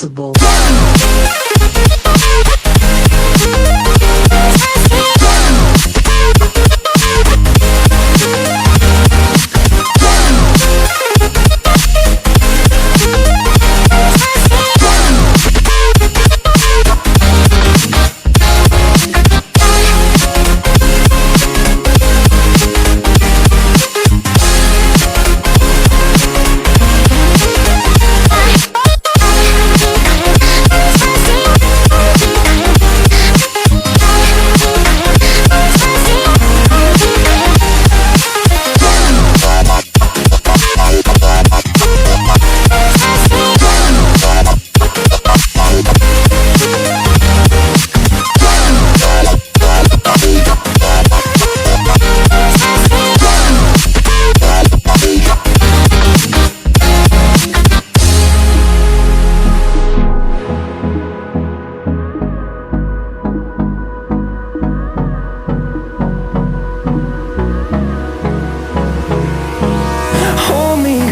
possible.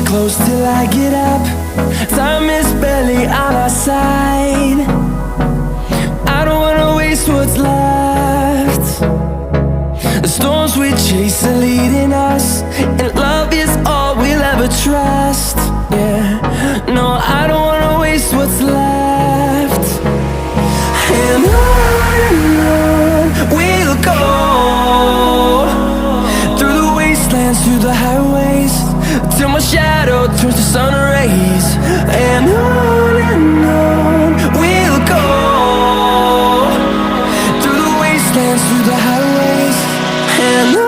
Close till I get up. Time is barely on our side. I don't wanna waste what's left. The storms we chase are leading us, and love is all we'll ever trust. Yeah, no, I don't wanna waste what's left. And on we'll go, through the wastelands, through the highways, till my shadow turns to sun rays. And on we'll go, through the wastelands, through the highways. And on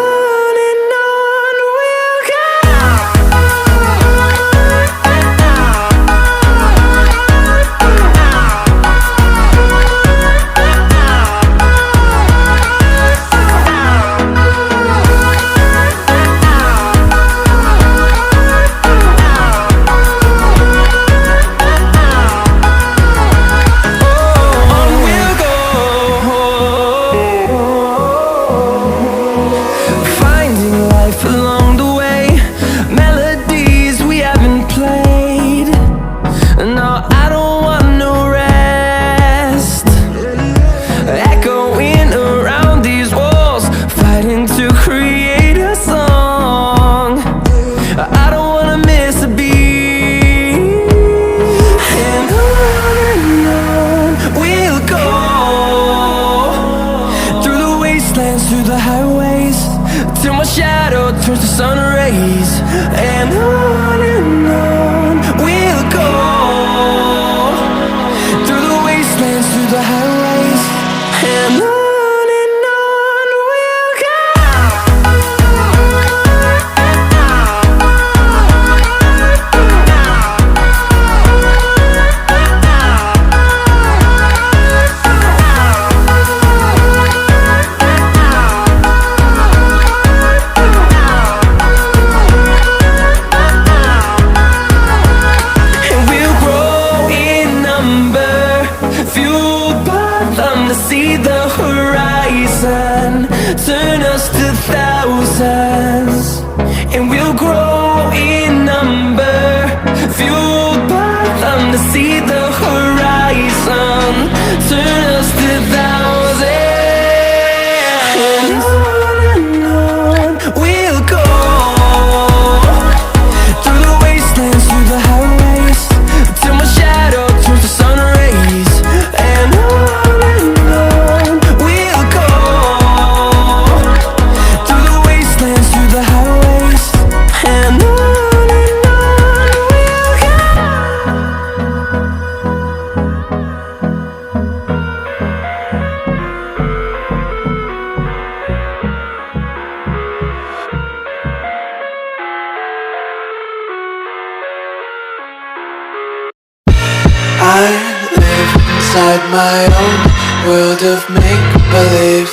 we'll go. Through the highways, till my shadow turns to sun rays. And on we'll go, through the wastelands, through the highways. And on we'll go. See the horizon turn us to thousands, and we'll grow in number, fueled by them. To see the horizon turn us to thousands. And on we'll go, through the wastelands, through the highways, till my shadow turns to sun rays. And I live inside my own world of make-believe.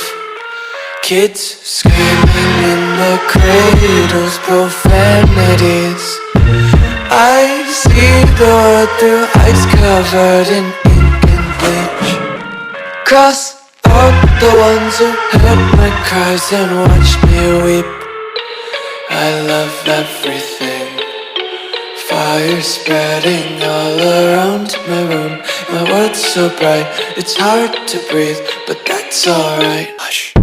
Kids screaming in the cradles, profanities. I see the world through eyes covered in ink and bleach. Cross out the ones who heard my cries and watched me weep. I love everything. Fire spreading all around my room. My world's so bright, it's hard to breathe, but that's alright. Hush.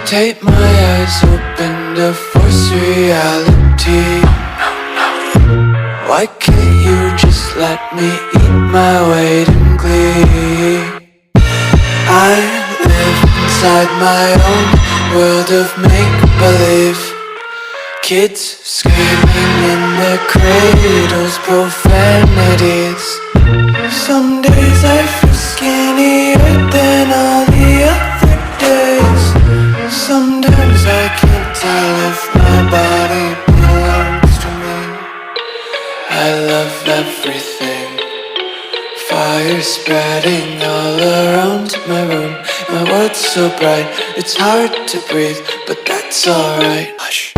Tape my eyes open to force reality. Why can't you just let me eat my weight in glee? I live inside my own world of make-believe. Kids screaming in their cradles, profanities. Some days I feel skinnier than all the other days. Sometimes I can't tell if my body belongs to me. I love everything. Fire spreading all around my room. My world's so bright, it's hard to breathe, but that's alright. Hush.